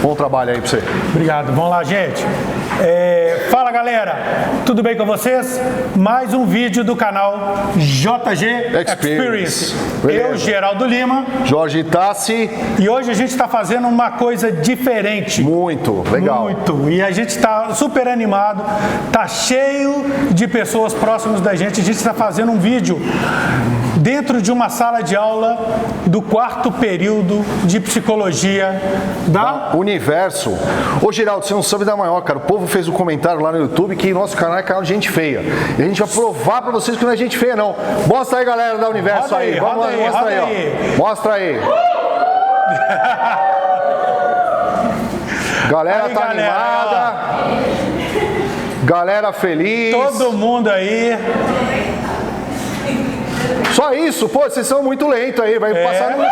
Bom trabalho aí pra você. Obrigado. Vamos lá, gente. Fala, galera. Tudo bem com vocês? Mais um vídeo do canal JG Experience. Eu, Geraldo Lima. Jorge Tassi. E hoje a gente está fazendo uma coisa diferente. Muito legal. Muito. E a gente está super animado. Tá cheio de pessoas próximas da gente. A gente está fazendo um vídeo dentro de uma sala de aula do 4º período de psicologia da Universo. Ô, Geraldo, você não sabe da maior, cara. O povo fez um comentário lá no YouTube que nosso canal é canal de gente feia. E a gente vai provar pra vocês que não é gente feia, não. Mostra aí, galera da Universo. Roda aí. Vamos lá, mostra aí, ó. Mostra aí. Galera aí, tá galera, animada. Galera feliz. Todo mundo aí. Só isso, pô, vocês são muito lentos aí, vai passar no YouTube.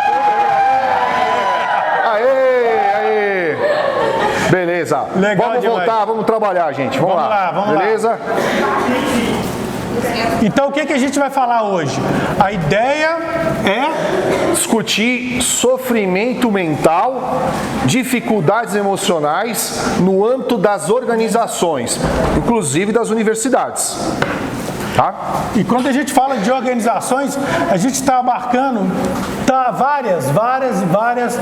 Aê. Beleza. Legal vamos demais. voltar, vamos trabalhar, gente. Vamos lá. Beleza? Então, o que a gente vai falar hoje? A ideia é discutir sofrimento mental, dificuldades emocionais no âmbito das organizações, inclusive das universidades. Tá? E quando a gente fala de organizações, a gente está abarcando várias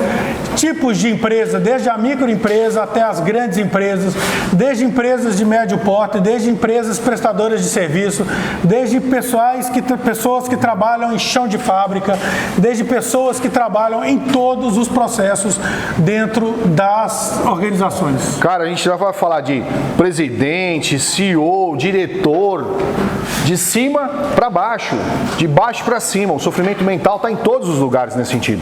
tipos de empresa, desde a microempresa até as grandes empresas, desde empresas de médio porte, desde empresas prestadoras de serviço, desde pessoas que trabalham em chão de fábrica, desde pessoas que trabalham em todos os processos dentro das organizações. Cara, a gente já vai falar de presidente, CEO, diretor, de cima para baixo, de baixo para cima. O sofrimento mental está em todos os lugares nesse sentido.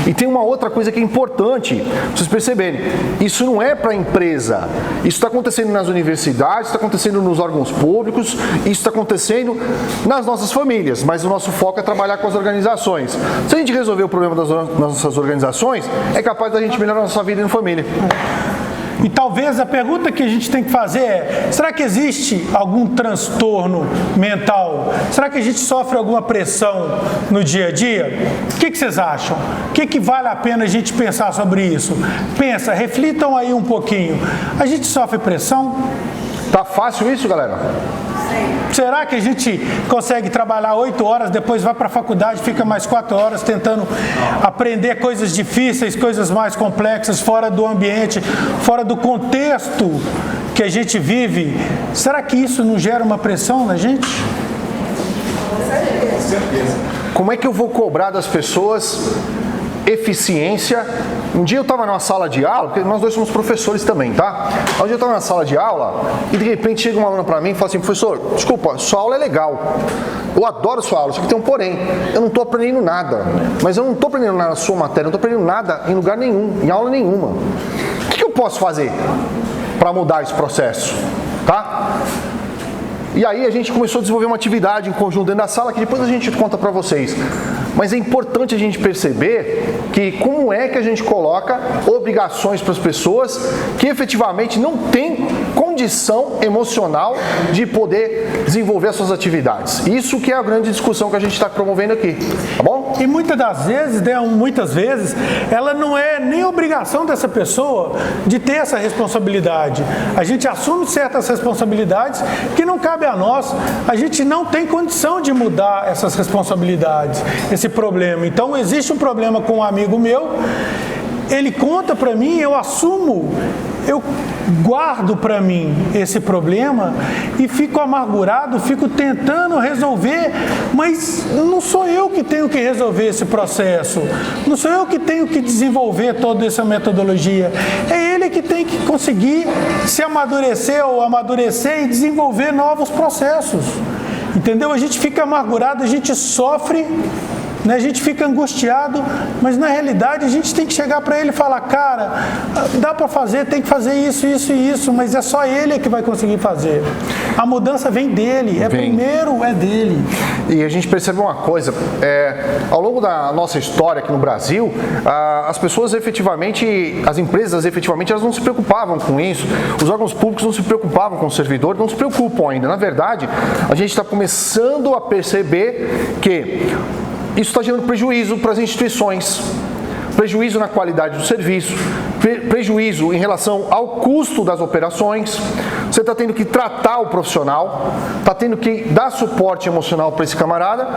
E tem uma outra coisa que é importante vocês perceberem. Isso não é para a empresa. Isso está acontecendo nas universidades, está acontecendo nos órgãos públicos, isso está acontecendo nas nossas famílias. Mas o nosso foco é trabalhar com as organizações. Se a gente resolver o problema das nossas organizações, é capaz da gente melhorar a nossa vida em família. E talvez a pergunta que a gente tem que fazer é: será que existe algum transtorno mental? Será que a gente sofre alguma pressão no dia a dia? O que vocês acham? O que vale a pena a gente pensar sobre isso? Pensa, reflitam aí um pouquinho. A gente sofre pressão? Tá fácil isso, galera? Será que a gente consegue trabalhar 8 horas, depois vai para a faculdade, fica mais 4 horas tentando aprender coisas difíceis, coisas mais complexas, fora do ambiente, fora do contexto que a gente vive? Será que isso não gera uma pressão na gente? Com certeza. Como é que eu vou cobrar das pessoas eficiência? Um dia eu estava numa sala de aula, porque nós dois somos professores também, tá? Um dia eu estava na sala de aula e de repente chega uma aluna para mim e fala assim: professor, desculpa, sua aula é legal, eu adoro sua aula, só que tem um porém, eu não estou aprendendo nada, mas eu não estou aprendendo nada na sua matéria, não estou aprendendo nada em lugar nenhum, em aula nenhuma. O que eu posso fazer para mudar esse processo? Tá? E aí a gente começou a desenvolver uma atividade em conjunto dentro da sala que depois a gente conta para vocês. Mas é importante a gente perceber que como é que a gente coloca obrigações para as pessoas que efetivamente não têm condição emocional de poder desenvolver as suas atividades. Isso que é a grande discussão que a gente está promovendo aqui, tá bom? E muitas vezes, ela não é nem obrigação dessa pessoa de ter essa responsabilidade. A gente assume certas responsabilidades que não cabe a nós. A gente não tem condição de mudar essas responsabilidades, esse problema. Então, existe um problema com um amigo meu, ele conta para mim, eu assumo, eu guardo para mim esse problema e fico amargurado, fico tentando resolver, mas não sou eu que tenho que resolver esse processo, não sou eu que tenho que desenvolver toda essa metodologia, é ele que tem que conseguir se amadurecer e desenvolver novos processos, entendeu? A gente fica amargurado, a gente sofre, né? A gente fica angustiado, mas na realidade a gente tem que chegar para ele e falar: cara, dá para fazer, tem que fazer isso, isso e isso, mas é só ele que vai conseguir fazer. A mudança vem dele, primeiro é dele. E a gente percebe uma coisa, ao longo da nossa história aqui no Brasil, as pessoas efetivamente, as empresas efetivamente, elas não se preocupavam com isso, os órgãos públicos não se preocupavam com o servidor, não se preocupam ainda. Na verdade, a gente está começando a perceber que isso está gerando prejuízo para as instituições, prejuízo na qualidade do serviço, prejuízo em relação ao custo das operações, você está tendo que tratar o profissional, está tendo que dar suporte emocional para esse camarada,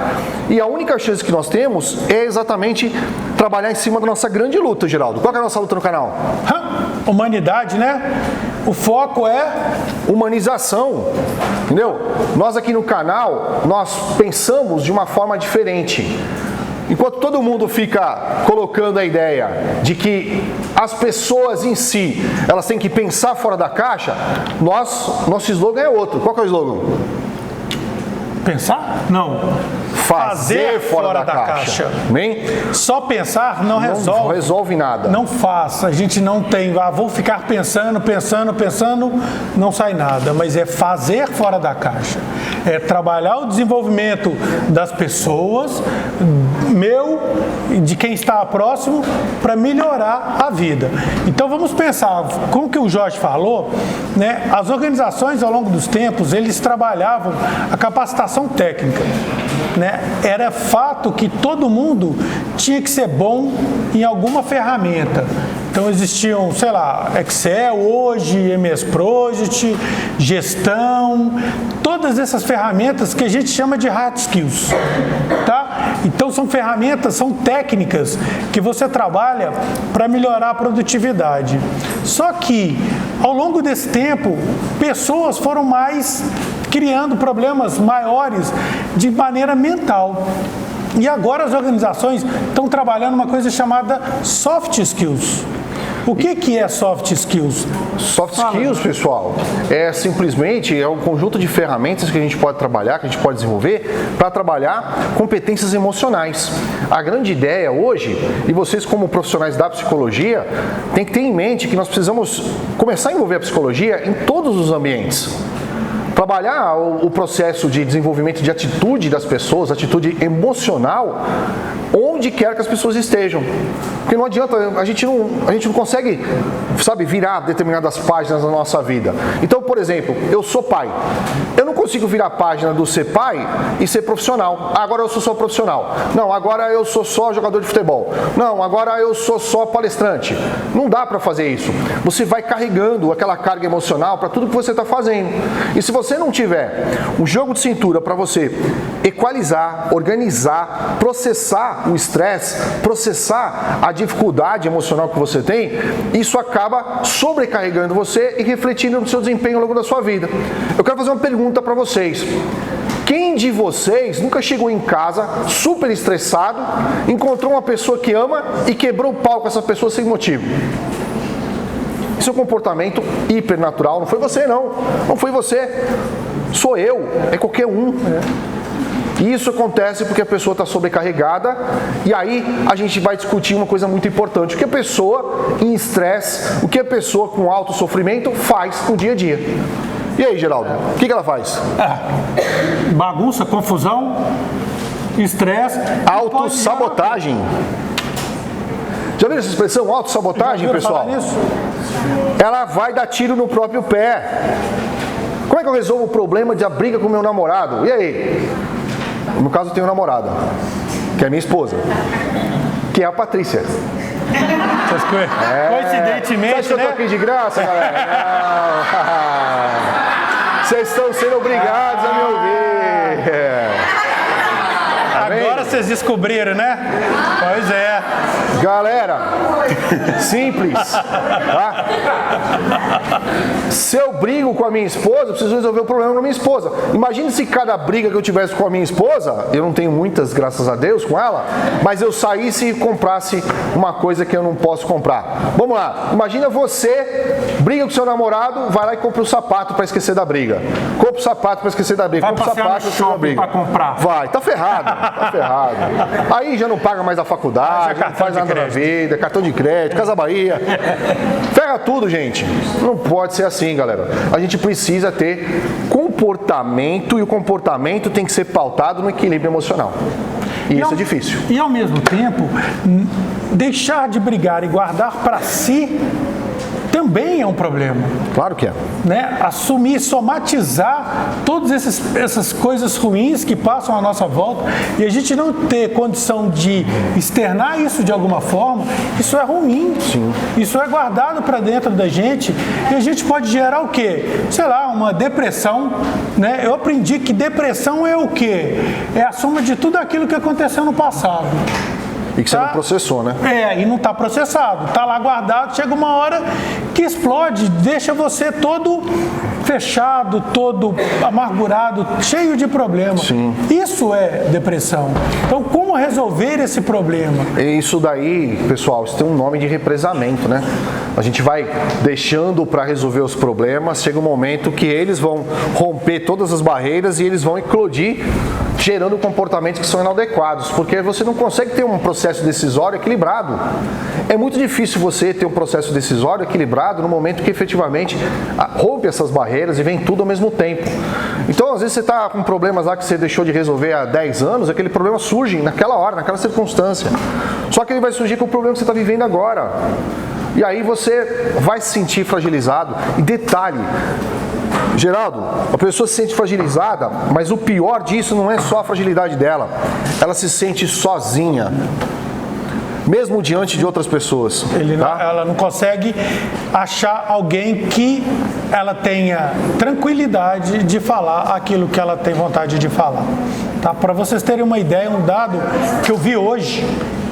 e a única chance que nós temos é exatamente trabalhar em cima da nossa grande luta, Geraldo. Qual que é a nossa luta no canal? Humanidade, né? O foco é humanização, entendeu? Nós aqui no canal, nós pensamos de uma forma diferente. Enquanto todo mundo fica colocando a ideia de que as pessoas em si, elas têm que pensar fora da caixa, nosso slogan é outro. Qual que é o slogan? Pensar? Não. Fazer fora da caixa. Bem? Só pensar não resolve. Não resolve nada. Não faça. A gente não tem, vou ficar pensando, não sai nada. Mas é fazer fora da caixa. É trabalhar o desenvolvimento das pessoas, meu e de quem está próximo, para melhorar a vida. Então vamos pensar, como que o Jorge falou, né? As organizações ao longo dos tempos, eles trabalhavam a capacitação técnica. Né? Era fato que todo mundo tinha que ser bom em alguma ferramenta. Então existiam, sei lá, Excel hoje, MS Project, gestão, todas essas ferramentas que a gente chama de hard skills, tá? Então são ferramentas, são técnicas que você trabalha para melhorar a produtividade. Só que ao longo desse tempo, pessoas foram mais criando problemas maiores de maneira mental. E agora as organizações estão trabalhando uma coisa chamada soft skills. O que é soft skills? Soft skills, pessoal, é simplesmente um conjunto de ferramentas que a gente pode trabalhar, que a gente pode desenvolver para trabalhar competências emocionais. A grande ideia hoje, e vocês como profissionais da psicologia, tem que ter em mente que nós precisamos começar a envolver a psicologia em todos os ambientes. Trabalhar o processo de desenvolvimento de atitude das pessoas, atitude emocional, onde quer que as pessoas estejam. Porque não adianta, a gente não consegue, sabe, virar determinadas páginas da nossa vida. Então, por exemplo, eu sou pai. Eu não consigo virar a página do ser pai e ser profissional. Agora eu sou só profissional. Não, agora eu sou só jogador de futebol. Não, agora eu sou só palestrante. Não dá para fazer isso. Você vai carregando aquela carga emocional para tudo que você está fazendo. E se você não tiver um jogo de cintura para você equalizar, organizar, processar o estresse, processar a dificuldade emocional que você tem, isso acaba sobrecarregando você e refletindo no seu desempenho ao longo da sua vida. Eu quero fazer uma pergunta para vocês. Quem de vocês nunca chegou em casa super estressado, encontrou uma pessoa que ama e quebrou o pau com essa pessoa sem motivo? Isso é um comportamento hipernatural. Não foi você, não. Não foi você. Sou eu. É qualquer um. E isso acontece porque a pessoa está sobrecarregada. E aí a gente vai discutir uma coisa muito importante. O que a pessoa em estresse, o que a pessoa com alto sofrimento faz no dia a dia. E aí, Geraldo? O que ela faz? Bagunça, confusão, estresse. Autossabotagem. Já viram essa expressão, autossabotagem, pessoal? Ela vai dar tiro no próprio pé. Como é que eu resolvo o problema da briga com o meu namorado? E aí? No caso, eu tenho uma namorada, que é minha esposa, que é a Patrícia. Coincidentemente, você acha que eu tô aqui de graça, galera? Não. Vocês estão sendo obrigados a me ouvir. Agora vocês descobriram, né? Pois é. Galera, simples. Tá? Se eu brigo com a minha esposa, eu preciso resolver o problema com a minha esposa. Imagine se cada briga que eu tivesse com a minha esposa, eu não tenho muitas, graças a Deus, com ela, mas eu saísse e comprasse uma coisa que eu não posso comprar. Vamos lá, imagina você briga com seu namorado, vai lá e compra o sapato para esquecer da briga. Compra o sapato para esquecer da briga. Vai passear no shopping para comprar. Vai, tá ferrado, tá ferrado. Aí já não paga mais a faculdade, não faz nada na vida, cartão de crédito, Casa Bahia. Ferra tudo, gente. Não pode ser assim, galera. A gente precisa ter comportamento e o comportamento tem que ser pautado no equilíbrio emocional. E isso é difícil. E ao mesmo tempo, deixar de brigar e guardar para si também é um problema. Claro que é. Né? Assumir, somatizar todas essas coisas ruins que passam à nossa volta e a gente não ter condição de externar isso de alguma forma, isso é ruim. Sim. Isso é guardado para dentro da gente e a gente pode gerar o quê? Sei lá, uma depressão, né? Eu aprendi que depressão é o quê? É a soma de tudo aquilo que aconteceu no passado. E que você não processou, né? E não está processado. Está lá guardado, chega uma hora que explode, deixa você todo fechado, todo amargurado, cheio de problemas. Sim. Isso é depressão. Então, como resolver esse problema? Isso daí, pessoal, isso tem um nome de represamento, né? A gente vai deixando para resolver os problemas, chega um momento que eles vão romper todas as barreiras e eles vão eclodir, gerando comportamentos que são inadequados, porque você não consegue ter um processo decisório equilibrado. É muito difícil você ter um processo decisório equilibrado no momento que efetivamente rompe essas barreiras e vem tudo ao mesmo tempo. Então, às vezes você está com problemas lá que você deixou de resolver há 10 anos, aquele problema surge naquela hora, naquela circunstância. Só que ele vai surgir com o problema que você está vivendo agora. E aí você vai se sentir fragilizado. E detalhe, Geraldo, a pessoa se sente fragilizada, mas o pior disso não é só a fragilidade dela. Ela se sente sozinha, mesmo diante de outras pessoas. Ela não consegue achar alguém que ela tenha tranquilidade de falar aquilo que ela tem vontade de falar. Tá? Para vocês terem uma ideia, um dado que eu vi hoje,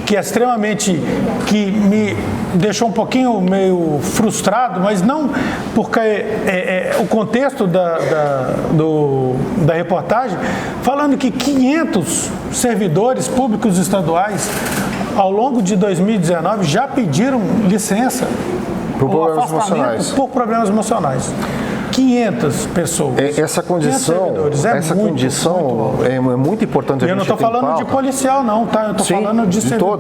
que é extremamente, que me deixou um pouquinho meio frustrado, mas não porque o contexto da reportagem, falando que 500 servidores públicos estaduais, ao longo de 2019, já pediram licença ou afastamento por problemas emocionais. 500 pessoas. Essa condição, é muito importante. Eu não estou falando de policial, não, tá? Eu estou falando de servidor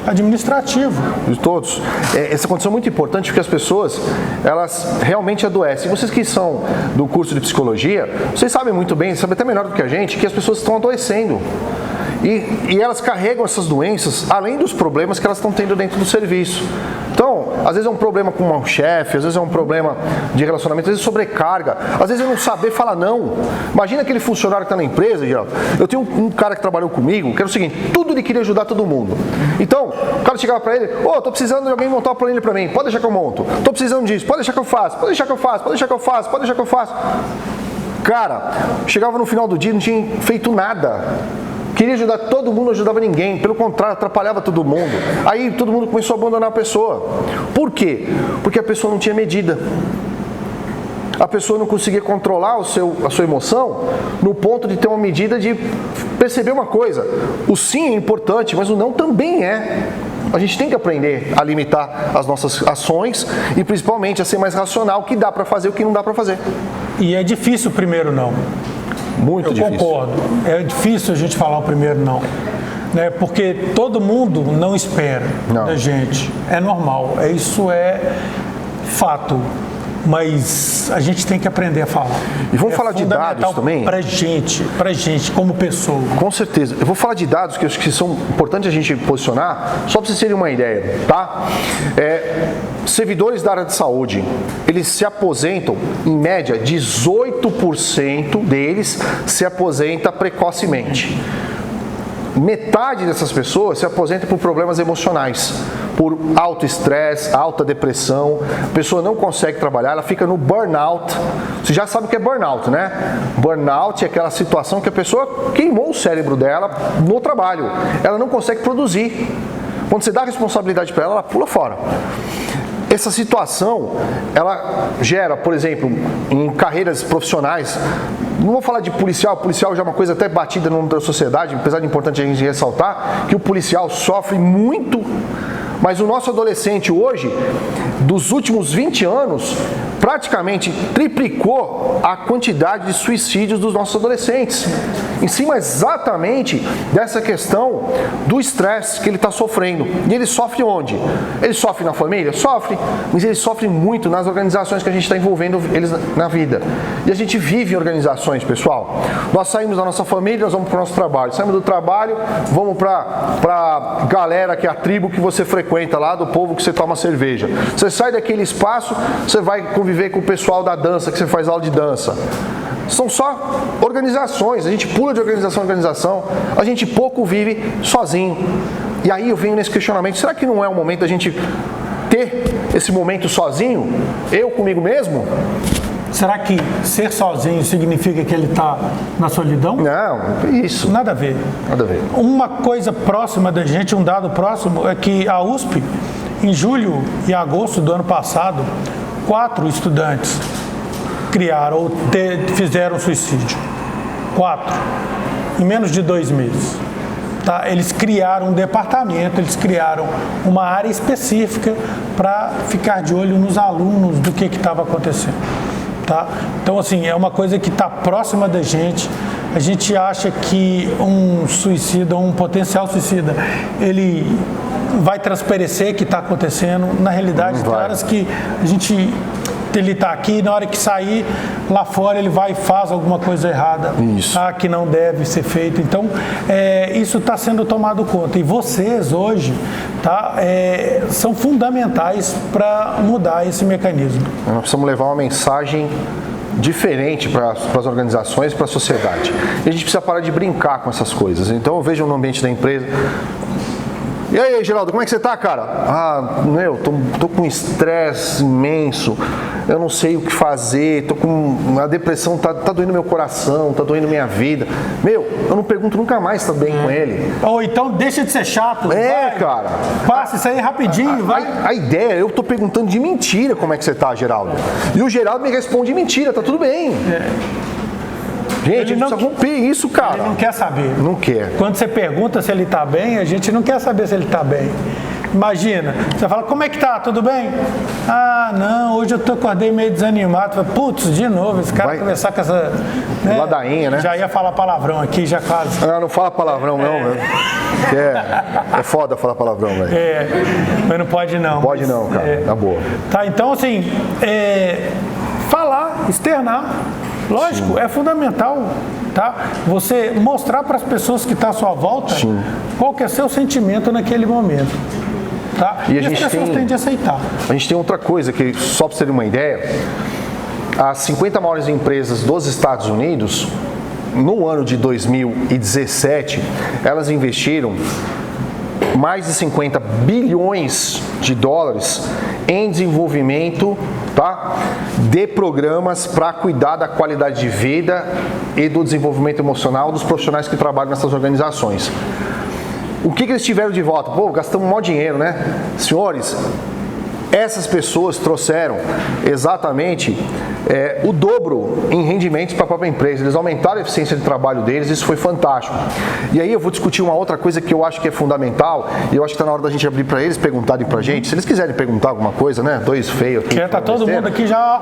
administrativo. De todos. Essa condição é muito importante porque as pessoas, elas realmente adoecem. Vocês que são do curso de psicologia, vocês sabem muito bem, sabem até melhor do que a gente, que as pessoas estão adoecendo. E elas carregam essas doenças, além dos problemas que elas estão tendo dentro do serviço. Então, às vezes é um problema com um chefe, às vezes é um problema de relacionamento, às vezes sobrecarga, às vezes é não saber falar não. Imagina aquele funcionário que está na empresa, Geraldo. Eu tenho um cara que trabalhou comigo, que era o seguinte, tudo ele queria ajudar todo mundo. Então, o cara chegava para ele, tô precisando de alguém montar uma planilha para mim, pode deixar que eu monto. Tô precisando disso, pode deixar que eu faço, pode deixar que eu faço, pode deixar que eu faço, pode deixar que eu faço. Cara, chegava no final do dia, não tinha feito nada. Queria ajudar todo mundo, não ajudava ninguém. Pelo contrário, atrapalhava todo mundo. Aí todo mundo começou a abandonar a pessoa. Por quê? Porque a pessoa não tinha medida. A pessoa não conseguia controlar a sua emoção no ponto de ter uma medida de perceber uma coisa. O sim é importante, mas o não também é. A gente tem que aprender a limitar as nossas ações e principalmente a ser mais racional, o que dá para fazer e o que não dá para fazer. E é difícil o primeiro não. Muito difícil. Eu concordo. É difícil a gente falar o primeiro não. Né? Porque todo mundo não espera da gente. É normal. Isso é fato. Mas a gente tem que aprender a falar. E vamos falar de dados também? Pra gente como pessoa. Com certeza. Eu vou falar de dados que eu acho que são importantes a gente posicionar, só para vocês terem uma ideia, tá? Servidores da área de saúde, eles se aposentam, em média, 18% deles se aposenta precocemente. Metade dessas pessoas se aposenta por problemas emocionais, por alto estresse, alta depressão, a pessoa não consegue trabalhar, ela fica no burnout. Você já sabe o que é burnout, né? Burnout é aquela situação que a pessoa queimou o cérebro dela no trabalho, ela não consegue produzir. Quando você dá responsabilidade para ela pula fora. Essa situação, ela gera, por exemplo, em carreiras profissionais, não vou falar de policial já é uma coisa até batida no mundo da sociedade, apesar de importante a gente ressaltar que o policial sofre muito, mas o nosso adolescente hoje, dos últimos 20 anos, praticamente triplicou a quantidade de suicídios dos nossos adolescentes. Em cima exatamente dessa questão do estresse que ele está sofrendo. E ele sofre onde? Ele sofre na família? Sofre, mas ele sofre muito nas organizações que a gente está envolvendo eles na vida. E a gente vive em organizações, pessoal. Nós saímos da nossa família, nós vamos para o nosso trabalho. Saímos do trabalho, vamos para a galera, que é a tribo que você frequenta. frequenta lá, do povo que você toma cerveja. Você sai daquele espaço, você vai conviver com o pessoal da dança, que você faz aula de dança. São só organizações, a gente pula de organização em organização, a gente pouco vive sozinho. E aí eu venho nesse questionamento, será que não é o momento da gente ter esse momento sozinho, eu comigo mesmo? Será que ser sozinho significa que ele está na solidão? Não, isso. Nada a ver. Nada a ver. Uma coisa próxima da gente, um dado próximo, é que a USP, em julho e agosto do ano passado, 4 estudantes criaram ou fizeram suicídio. 4. Em menos de 2 meses. Tá? Eles criaram um departamento, eles criaram uma área específica para ficar de olho nos alunos do que estava acontecendo. Tá? Então, assim, é uma coisa que está próxima da gente. A gente acha que um suicida, um potencial suicida, ele vai transparecer que está acontecendo. Na realidade, tem horas que ele está aqui, na hora que sair lá fora ele vai e faz alguma coisa errada, tá? Que não deve ser feito. Então, isso está sendo tomado conta. E vocês hoje, tá? São fundamentais para mudar esse mecanismo. Nós precisamos levar uma mensagem diferente para as organizações, para a sociedade. E a gente precisa parar de brincar com essas coisas. Então eu vejo no ambiente da empresa... E aí, Geraldo, como é que você tá, cara? Tô com um estresse imenso, eu não sei o que fazer, tô com a depressão, tá doendo meu coração, tá doendo minha vida. Eu não pergunto nunca mais se tá bem com ele. Ou então deixa de ser chato. Vai, cara. Passa isso aí rapidinho, vai. A ideia, eu tô perguntando de mentira como é que você tá, Geraldo. E o Geraldo me responde mentira, tá tudo bem. Gente, a gente precisa romper isso, cara. Ele não quer saber. Não quer. Quando você pergunta se ele está bem, a gente não quer saber se ele está bem. Imagina, você fala, como é que tá? Tudo bem? Ah, não, hoje eu acordei meio desanimado. Putz, de novo, esse cara vai começar com essa... ladainha, né? Já ia falar palavrão aqui, já quase. Não fala palavrão não, velho. É foda falar palavrão, velho. Mas não pode não. Pode não, cara, na boa. Tá, então assim, falar, externar, lógico, é fundamental, tá? Você mostrar para as pessoas que estão à sua volta qual que é seu sentimento naquele momento, tá? E as pessoas têm de aceitar. A gente tem outra coisa que, só para você ter uma ideia, as 50 maiores empresas dos Estados Unidos, no ano de 2017, elas investiram mais de 50 bilhões de dólares em desenvolvimento, tá, de programas para cuidar da qualidade de vida e do desenvolvimento emocional dos profissionais que trabalham nessas organizações. O que eles tiveram de volta? Pô, gastamos um maior dinheiro, né? Senhores, essas pessoas trouxeram exatamente o dobro em rendimentos para a própria empresa. Eles aumentaram a eficiência de trabalho deles, isso foi fantástico. E aí eu vou discutir uma outra coisa que eu acho que é fundamental, e eu acho que está na hora da gente abrir para eles perguntarem para a gente. Se eles quiserem perguntar alguma coisa, né? Dois feios aqui. Tá todo mundo aqui já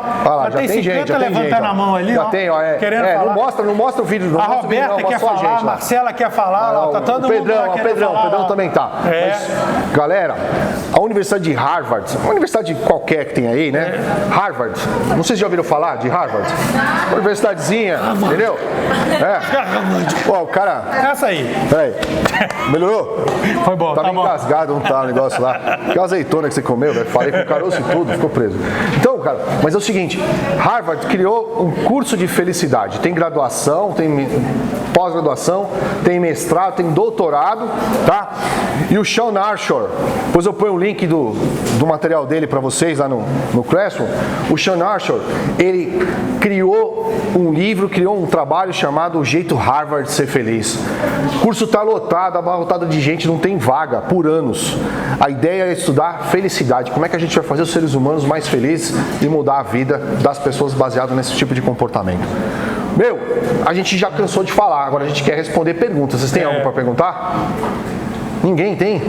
tem 50 gente, levantando a mão ali, já tem, querendo falar. Não mostra o vídeo. Não a mostra Roberta o vídeo, não, quer falar, a Marcela quer falar, tá todo mundo lá querendo falar. O Pedrão também tá. Mas, galera, a Universidade de Harvard, uma universidade qualquer que tem aí, né? Harvard, não sei se já ouviram falar de Harvard. Universidadezinha, entendeu? Ó, o cara... Essa aí. Peraí. Melhorou? Foi bom, tá bom. Engasgado, não tá o negócio lá. Que azeitona que você comeu, velho. Falei com o caroço e tudo, ficou preso. Então, cara, mas é o seguinte, Harvard criou um curso de felicidade. Tem graduação, tem pós-graduação, tem mestrado, tem doutorado, tá? E o Sean Arshore, depois eu ponho o link do material dele para vocês lá no Classroom. O Sean Arshore, ele criou um livro, criou um trabalho chamado O Jeito Harvard de Ser Feliz. O curso está lotado, abarrotado de gente, não tem vaga por anos. A ideia é estudar felicidade. Como é que a gente vai fazer os seres humanos mais felizes e mudar a vida das pessoas baseado nesse tipo de comportamento. A gente já cansou de falar, agora a gente quer responder perguntas. Vocês têm algo para perguntar? Ninguém tem?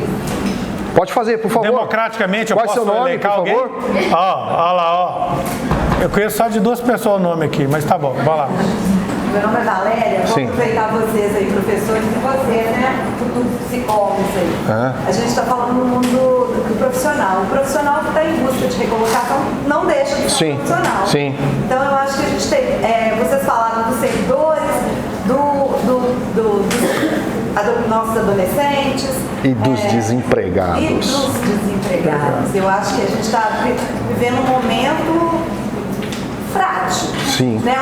Pode fazer, por favor. Democraticamente, eu Qual é posso seu nome, elencar por alguém? favor? Ó lá. Eu conheço só de 2 pessoas o nome aqui, mas tá bom, vai lá. Meu nome é Valéria, vou aproveitar vocês aí, professores, e vocês, né, futuros psicólogos aí. A gente está falando no mundo do profissional. O profissional que está em busca de recolocação não deixa de ser profissional. Sim. Então eu acho que a gente tem, vocês falaram dos servidores, adolescentes. E dos desempregados. E dos desempregados. Eu acho que a gente está vivendo um momento frágil. Sim. Né?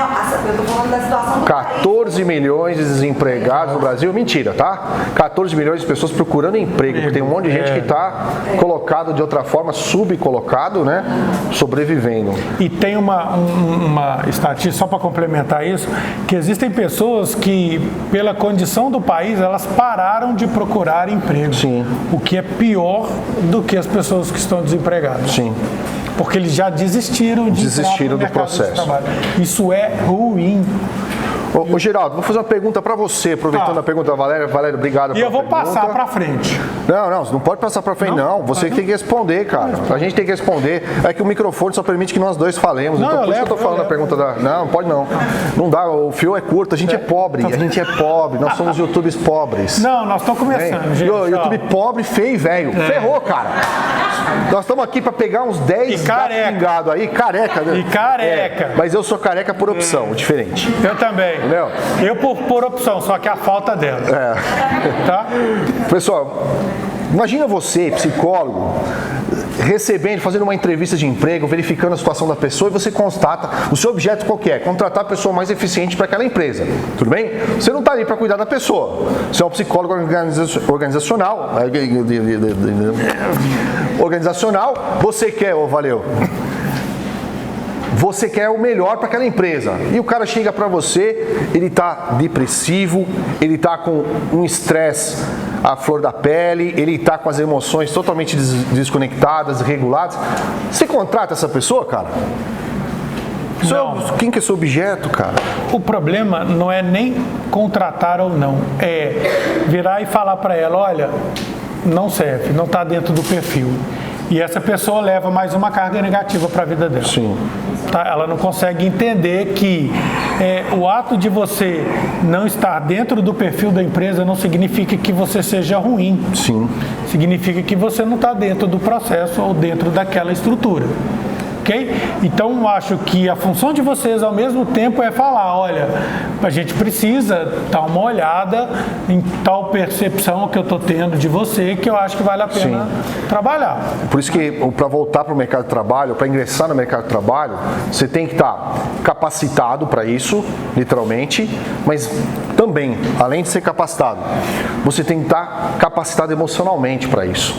Eu estou falando da situação do 14 país. milhões de desempregados no Brasil. Mentira, tá? 14 milhões de pessoas procurando emprego, porque tem um monte de gente que está colocado de outra forma, subcolocado, né? Sobrevivendo. E tem uma estatística, só para complementar isso, que existem pessoas que, pela condição do país, elas pararam de procurar emprego. Sim. O que é pior do que as pessoas que estão desempregadas. Sim. Porque eles já desistiram de Desistiram do entrar no mercado de processo. trabalho. Isso é ruim. Ô, Geraldo, vou fazer uma pergunta para você, aproveitando a pergunta da Valéria. Valéria, obrigado E pela eu vou pergunta. passar para frente. Não, você não pode passar para frente, não. Você que tem que responder, cara. A gente tem que responder. É que o microfone só permite que nós dois falemos. Não, Então, eu por isso que eu tô levo, falando eu a pergunta da... Não, pode não. Não dá, o fio é curto, a gente é pobre. A gente é pobre, nós somos YouTubers pobres. Não, nós estamos começando, Hein? gente. YouTube pobre, feio e velho. Ferrou, cara. Nós estamos aqui para pegar uns 10 E careca. pingados aí, careca, né? E careca. É, mas eu sou careca por opção, diferente. Eu também. Entendeu? Eu por opção, só que a falta dela. Tá? Pessoal, imagina você, psicólogo, fazendo uma entrevista de emprego, verificando a situação da pessoa e você constata o seu objeto qual que é? Contratar a pessoa mais eficiente para aquela empresa. Tudo bem? Você não está ali para cuidar da pessoa. Você é um psicólogo organizacional. Você quer, valeu. Você quer o melhor para aquela empresa. E o cara chega para você, ele está depressivo, ele está com um estresse à flor da pele, ele está com as emoções totalmente desconectadas, desreguladas. Você contrata essa pessoa, cara? Quem que é seu objeto, cara? O problema não é nem contratar ou não, é virar e falar para ela, olha, não serve, não está dentro do perfil. E essa pessoa leva mais uma carga negativa para a vida dela. Sim. Tá? Ela não consegue entender que o ato de você não estar dentro do perfil da empresa não significa que você seja ruim. Sim. Significa que você não está dentro do processo ou dentro daquela estrutura. Ok? Então, eu acho que a função de vocês, ao mesmo tempo, é falar, olha, a gente precisa dar uma olhada em tal percepção que eu estou tendo de você, que eu acho que vale a pena trabalhar. Por isso que, para voltar para o mercado de trabalho, para ingressar no mercado de trabalho, você tem que estar capacitado para isso, literalmente, mas também, além de ser capacitado, você tem que estar capacitado emocionalmente para isso.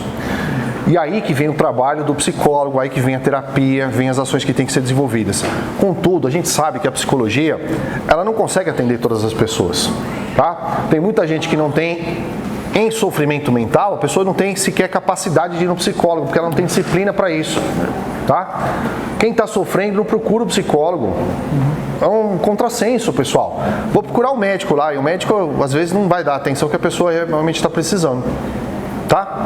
E aí que vem o trabalho do psicólogo, aí que vem a terapia, vem as ações que têm que ser desenvolvidas. Contudo, a gente sabe que a psicologia, ela não consegue atender todas as pessoas, tá? Tem muita gente que não tem, em sofrimento mental, a pessoa não tem sequer capacidade de ir no psicólogo, porque ela não tem disciplina para isso, tá? Quem está sofrendo não procura o psicólogo. É um contrassenso, pessoal. Vou procurar o médico lá, e o médico, às vezes, não vai dar a atenção que a pessoa realmente está precisando, tá?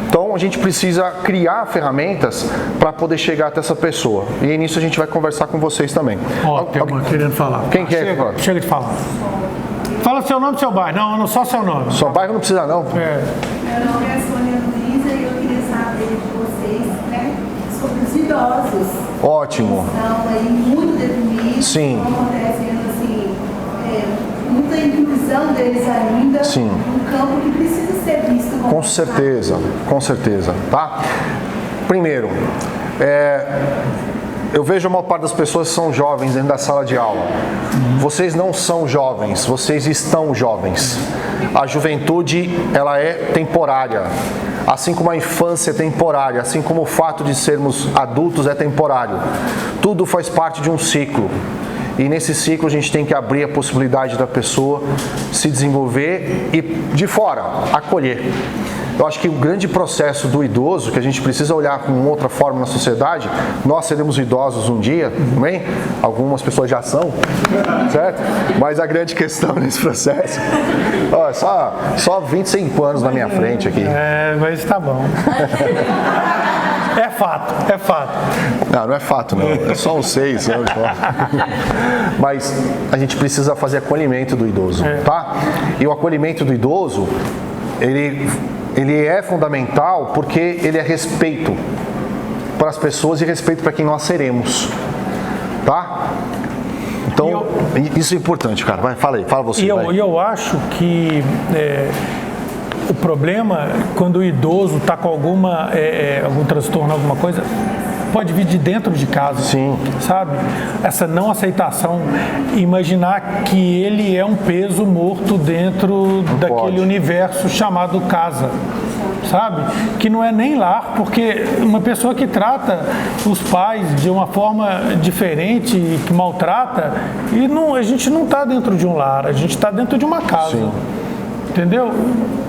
Então, a gente precisa criar ferramentas para poder chegar até essa pessoa. E nisso a gente vai conversar com vocês também. Ó, tem uma querendo falar. Quem quer falar? Chega de falar. Fala seu nome e seu bairro. Não, só seu nome. Só bairro não precisa, não. Meu nome é Sônia Luiza e eu queria saber de vocês, né, sobre os idosos. Ótimo. Estão aí muito deprimidos. Sim. Estão acontecendo, assim, muita inclusão deles ainda. Sim. Um campo que precisa ser visto como Com certeza, tá? Primeiro, eu vejo a maior parte das pessoas que são jovens dentro da sala de aula. Vocês não são jovens, vocês estão jovens. A juventude, ela é temporária. Assim como a infância é temporária, assim como o fato de sermos adultos é temporário. Tudo faz parte de um ciclo. E nesse ciclo a gente tem que abrir a possibilidade da pessoa se desenvolver e, de fora, acolher. Eu acho que o grande processo do idoso, que a gente precisa olhar com outra forma na sociedade, nós seremos idosos um dia, também, algumas pessoas já são, certo? Mas a grande questão nesse processo, ó, só 25 anos na minha frente aqui. Mas tá bom. É fato. Não é fato não, é só uns 6 anos. Mas a gente precisa fazer acolhimento do idoso, tá? E o acolhimento do idoso, ele é fundamental porque ele é respeito para as pessoas e respeito para quem nós seremos, tá? Então, isso é importante, cara. Vai, fala você. E eu acho que o problema, quando o idoso está com algum transtorno, alguma coisa, pode vir de dentro de casa. Sim. Sabe? Essa não aceitação, imaginar que ele é um peso morto dentro daquele universo chamado casa. Sabe? Que não é nem lar, porque uma pessoa que trata os pais de uma forma diferente, que maltrata, a gente não está dentro de um lar, a gente está dentro de uma casa. Sim. Entendeu?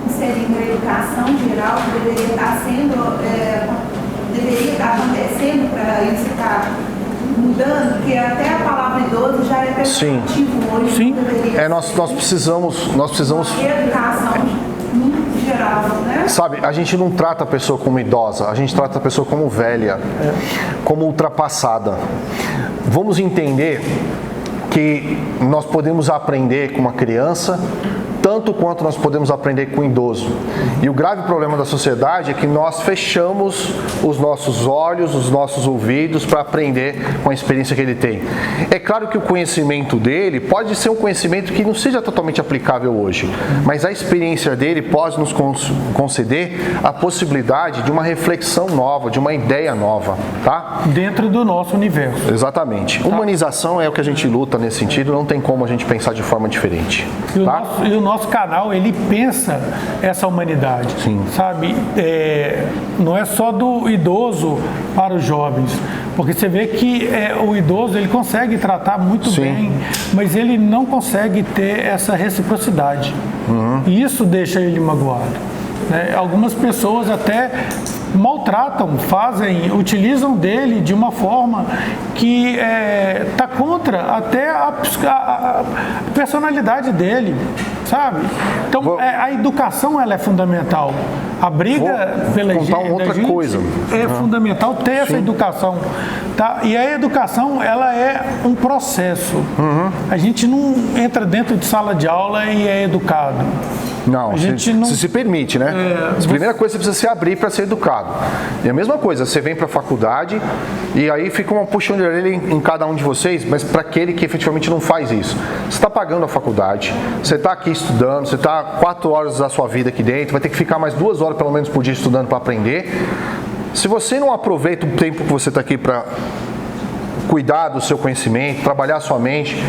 Inserindo a educação geral, que deveria estar acontecendo para isso estar mudando, porque até a palavra idoso já é pejorativo hoje. Sim. Nós precisamos educação muito geral, né? Sabe, a gente não trata a pessoa como idosa, a gente trata a pessoa como velha, como ultrapassada. Vamos entender que nós podemos aprender com uma criança tanto quanto nós podemos aprender com o idoso. E o grave problema da sociedade é que nós fechamos os nossos olhos, os nossos ouvidos para aprender com a experiência que ele tem. É claro que o conhecimento dele pode ser um conhecimento que não seja totalmente aplicável hoje, mas a experiência dele pode nos conceder a possibilidade de uma reflexão nova, de uma ideia nova, tá? Dentro do nosso universo. Exatamente. Tá. Humanização é o que a gente luta nesse sentido, não tem como a gente pensar de forma diferente. Tá? E o nosso canal, ele pensa essa humanidade. Sim. Sabe? Não é só do idoso para os jovens, porque você vê que o idoso, ele consegue tratar muito Sim. bem, mas ele não consegue ter essa reciprocidade. E isso deixa ele magoado. Né? Algumas pessoas até maltratam, utilizam dele de uma forma que está contra até a personalidade dele, sabe? Então, a educação, ela é fundamental. A briga pela gente é fundamental ter essa educação. Tá? E a educação, ela é um processo. A gente não entra dentro de sala de aula e é educado. Não, você se permite, né? A primeira coisa, você precisa se abrir para ser educado. E a mesma coisa, você vem para a faculdade e aí fica uma puxão de orelha em cada um de vocês, mas para aquele que efetivamente não faz isso. Você está pagando a faculdade, você está aqui estudando, você está 4 horas da sua vida aqui dentro, vai ter que ficar mais 2 horas pelo menos por dia estudando para aprender. Se você não aproveita o tempo que você está aqui para cuidar do seu conhecimento, trabalhar a sua mente,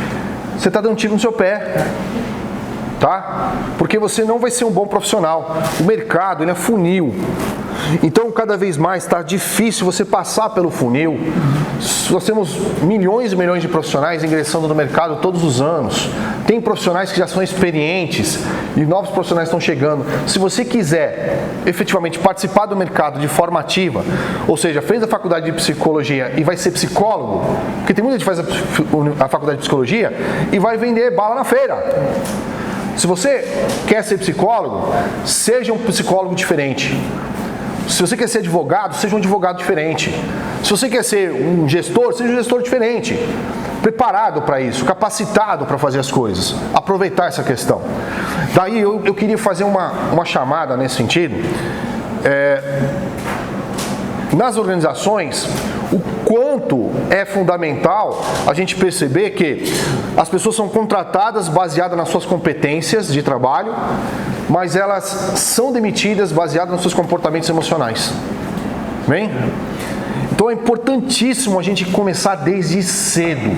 você está dando um tiro no seu pé. Tá? Porque você não vai ser um bom profissional. O mercado, ele é funil. Então, cada vez mais está difícil você passar pelo funil. Nós temos milhões e milhões de profissionais ingressando no mercado todos os anos. Tem profissionais que já são experientes e novos profissionais estão chegando. Se você quiser efetivamente participar do mercado de forma ativa, ou seja, fez a faculdade de psicologia e vai ser psicólogo, porque tem muita gente que faz a faculdade de psicologia e vai vender bala na feira. Se você quer ser psicólogo, seja um psicólogo diferente. Se você quer ser advogado, seja um advogado diferente. Se você quer ser um gestor, seja um gestor diferente. Preparado para isso, capacitado para fazer as coisas. Aproveitar essa questão. Daí eu queria fazer uma chamada nesse sentido. Nas organizações, o quanto é fundamental a gente perceber que as pessoas são contratadas baseadas nas suas competências de trabalho, mas elas são demitidas baseadas nos seus comportamentos emocionais. Bem? Então é importantíssimo a gente começar desde cedo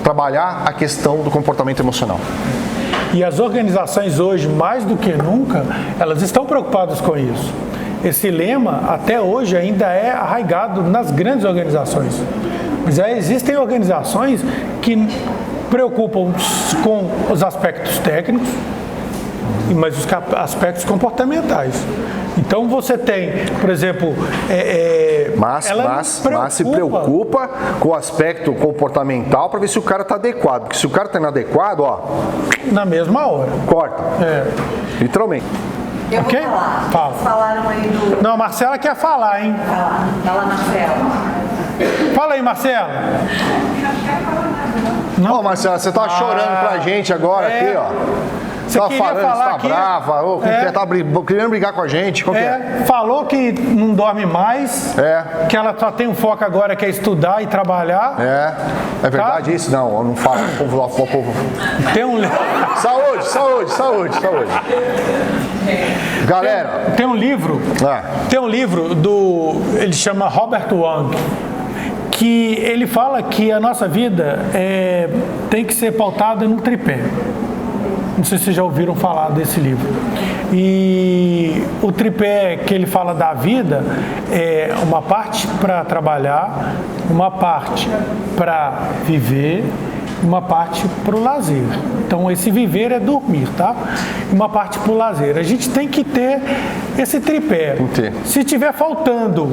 trabalhar a questão do comportamento emocional. E as organizações hoje, mais do que nunca, elas estão preocupadas com isso. Esse lema, até hoje, ainda é arraigado nas grandes organizações. Mas já existem organizações que preocupam com os aspectos técnicos, mas os aspectos comportamentais. Então você tem, por exemplo, mas se preocupa com o aspecto comportamental para ver se o cara está adequado. Porque se o cara está inadequado, na mesma hora. Corta. Literalmente. Eu vou falar. Fala. Vocês falaram aí do... Não, a Marcela quer falar, hein? Vai lá, Marcela. Fala aí, Marcela. Não, Marcela, você tá chorando pra gente agora aqui, ó. Você Tá queria falando, falar tá que... brava, ou tá querendo brigar com a gente, qual que é? Falou que não dorme mais, que ela só tem um foco agora que é estudar e trabalhar. É verdade isso? Não, eu não falo. Povo. Tem um... Saúde. Galera. Tem um livro, ele chama Robert Wang, que ele fala que a nossa vida tem que ser pautada no tripé. Não sei se vocês já ouviram falar desse livro. E o tripé que ele fala da vida é uma parte para trabalhar, uma parte para viver, uma parte para o lazer. Então, esse viver é dormir, tá? Uma parte para o lazer. A gente tem que ter esse tripé. Se tiver faltando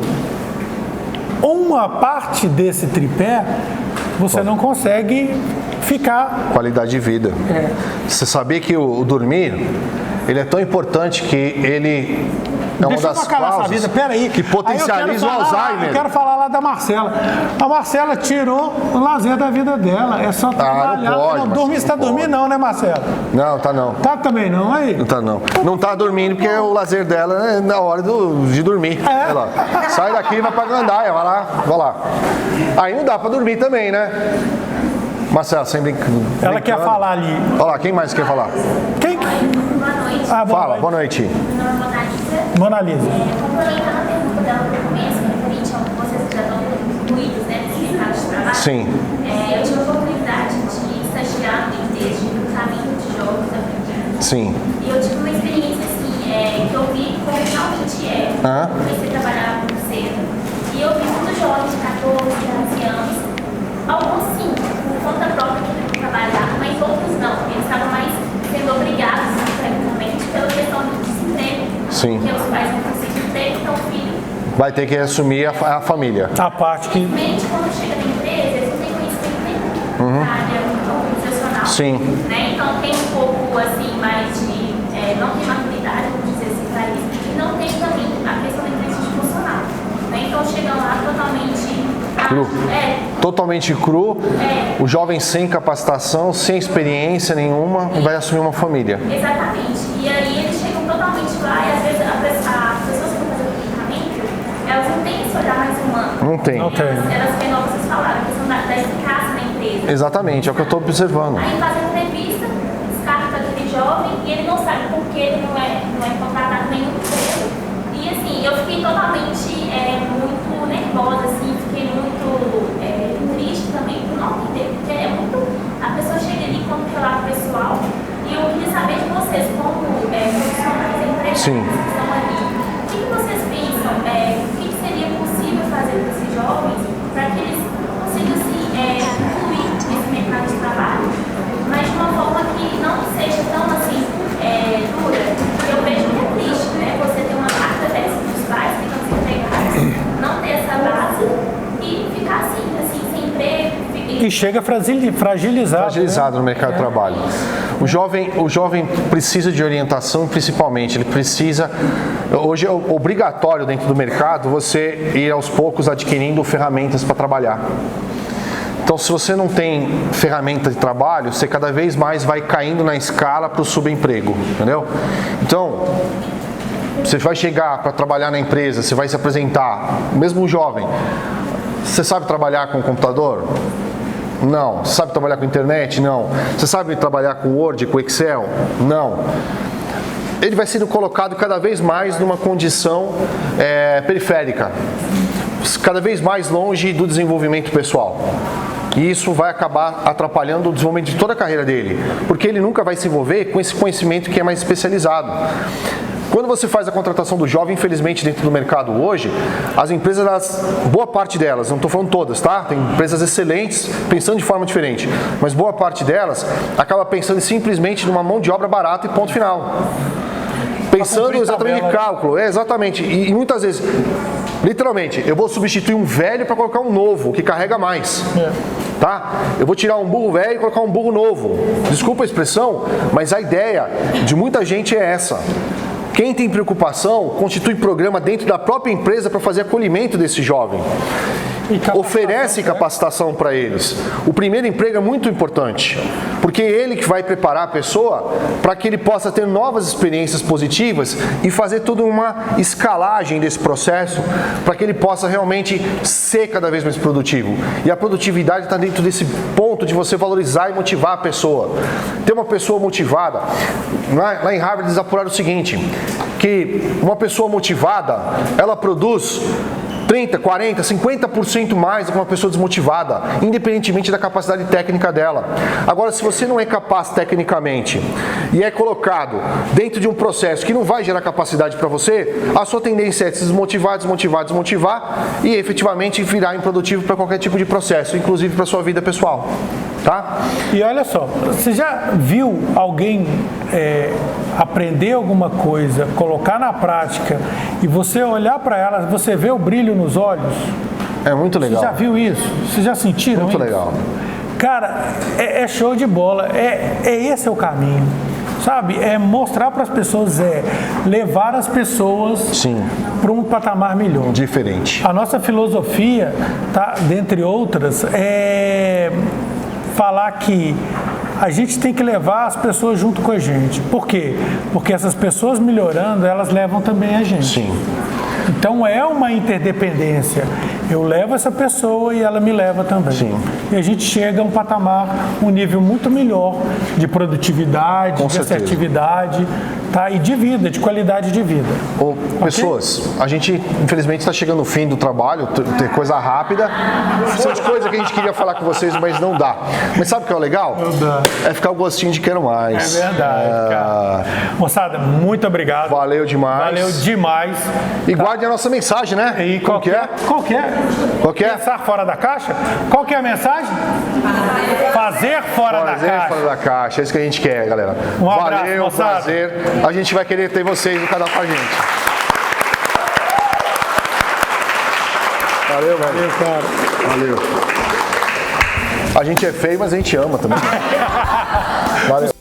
uma parte desse tripé, você não consegue ficar... Qualidade de vida. Você sabia que o dormir, ele é tão importante que ele é uma das causas que potencializa o Alzheimer. Eu quero falar lá da Marcela. A Marcela tirou o lazer da vida dela. É só trabalhar. Não dormir, você está dormindo não, né, Marcela? Não, tá não. Tá também não, aí? Não tá não. Não tá dormindo porque o lazer dela é na hora de dormir. Vai lá. Sai daqui e vai pra Gandaia, vai lá. Aí não dá pra dormir também, né? Marcela, sempre ela quer falar ali. Olha lá, quem mais quer falar? Quem? Boa noite. Fala, boa noite. Meu nome é Mona Lisa. Complementando a pergunta dela no começo, referente ao que vocês já estão incluídos, né, nesse mercado de trabalho. Sim. Eu tive a oportunidade de estagiar no empresa de recrutamento de jovens aprendidos. Sim. E eu tive uma experiência assim, que eu vi como realmente comecei a trabalhar muito cedo. E eu vi muitos jovens de 14, 15 anos, alguns sim, por conta própria que trabalhar, mas outros não. Eles estavam mais sendo obrigados, tecnicamente, pela questão do desemprego. Sim. Porque os pais não conseguem emprego, então o filho... Vai ter que assumir a família. A parte que... Simplesmente, quando chega na empresa, eles não têm conhecimento nenhum da área organizacional. Sim. Né? Então tem um pouco, assim, mais de... não tem maturidade, vamos dizer assim, para isso. E não tem também a questão da inteligência emocional. Né? Então chegam lá totalmente... Cru. Totalmente cru, o jovem sem capacitação, sem experiência nenhuma, vai assumir uma família. Exatamente. E aí eles chegam totalmente lá e às vezes as pessoas que vão fazer o recrutamento, elas não têm esse olhar mais humano. Não tem. Elas têm, como vocês falaram, a questão da eficácia na empresa. Exatamente, é o que eu estou observando. Aí faz a entrevista, descarta aquele jovem e ele não sabe por que ele não é contratado nenhum emprego. E assim, eu fiquei totalmente muito nervosa, assim, fiquei muito triste também por não entender, porque é muito. A pessoa chega ali como relato pessoal e eu queria saber de vocês, como profissionais empresários que estão ali, o que vocês pensam, o que seria possível fazer para esses jovens para que eles consigam incluir nesse mercado de trabalho, mas de uma forma que não seja tão assim dura. Eu vejo que é triste, né? Você ter uma carta dessa dos pais que estão desempregados, não ter essa base e ficar assim sem emprego. E chega fragilizado. Fragilizado no mercado de trabalho. O jovem precisa de orientação, principalmente. Ele precisa. Hoje é obrigatório dentro do mercado você ir aos poucos adquirindo ferramentas para trabalhar. Então, se você não tem ferramenta de trabalho, você cada vez mais vai caindo na escala para o subemprego, entendeu? Então, você vai chegar para trabalhar na empresa, você vai se apresentar, mesmo um jovem, você sabe trabalhar com computador? Não. Você sabe trabalhar com internet? Não. Você sabe trabalhar com Word, com Excel? Não. Ele vai sendo colocado cada vez mais numa condição periférica, cada vez mais longe do desenvolvimento pessoal. E isso vai acabar atrapalhando o desenvolvimento de toda a carreira dele, porque ele nunca vai se envolver com esse conhecimento que é mais especializado. Quando você faz a contratação do jovem, infelizmente dentro do mercado hoje, as empresas, boa parte delas, não estou falando todas, tá? Tem empresas excelentes pensando de forma diferente, mas boa parte delas acaba pensando simplesmente numa mão de obra barata e ponto final. Pensando exatamente em cálculo, exatamente. E muitas vezes, literalmente, eu vou substituir um velho para colocar um novo, que carrega mais. Tá? Eu vou tirar um burro velho e colocar um burro novo. Desculpa a expressão, mas a ideia de muita gente é essa. Quem tem preocupação constitui programa dentro da própria empresa para fazer acolhimento desse jovem. oferece capacitação para eles. O primeiro emprego é muito importante, porque é ele que vai preparar a pessoa para que ele possa ter novas experiências positivas e fazer toda uma escalagem desse processo para que ele possa realmente ser cada vez mais produtivo. E a produtividade está dentro desse ponto de você valorizar e motivar a pessoa. Ter uma pessoa motivada, lá em Harvard eles apuraram o seguinte, que uma pessoa motivada, ela produz 30, 40, 50% mais do que uma pessoa desmotivada, independentemente da capacidade técnica dela. Agora, se você não é capaz tecnicamente e é colocado dentro de um processo que não vai gerar capacidade para você, a sua tendência é se desmotivar e efetivamente virar improdutivo para qualquer tipo de processo, inclusive para a sua vida pessoal. Tá? E olha só, você já viu alguém aprender alguma coisa, colocar na prática e você olhar para ela, você vê o brilho nos olhos? É muito legal. Você já viu isso? Vocês já sentiram muito isso? Muito legal. Cara, é show de bola. Esse é o caminho. Sabe? É mostrar para as pessoas, levar as pessoas para um patamar melhor. Diferente. A nossa filosofia, tá, dentre outras, é falar que a gente tem que levar as pessoas junto com a gente. Por quê? Porque essas pessoas melhorando, elas levam também a gente. Sim. Então é uma interdependência. Eu levo essa pessoa e ela me leva também. Sim. E a gente chega a um patamar, um nível muito melhor de produtividade, de assertividade, tá? E de vida, de qualidade de vida. Pessoas, a gente infelizmente está chegando no fim do trabalho, tem coisa rápida. São as coisas que a gente queria falar com vocês, mas não dá. Mas sabe o que é o legal? Não dá. É ficar o gostinho de quero mais. É verdade, cara. Moçada, muito obrigado. Valeu demais. Valeu demais. E guarde a nossa mensagem, né? E qual que é? Qual que é? Qual que é? Pensar fora da caixa? Qual que é a mensagem? Fazer fora da caixa. Fazer fora da caixa. É isso que a gente quer, galera. Um abraço, valeu, moçada. Prazer. A gente vai querer ter vocês no canal com a gente. Valeu, Valeu, cara. Valeu. A gente é feio, mas a gente ama também. Valeu.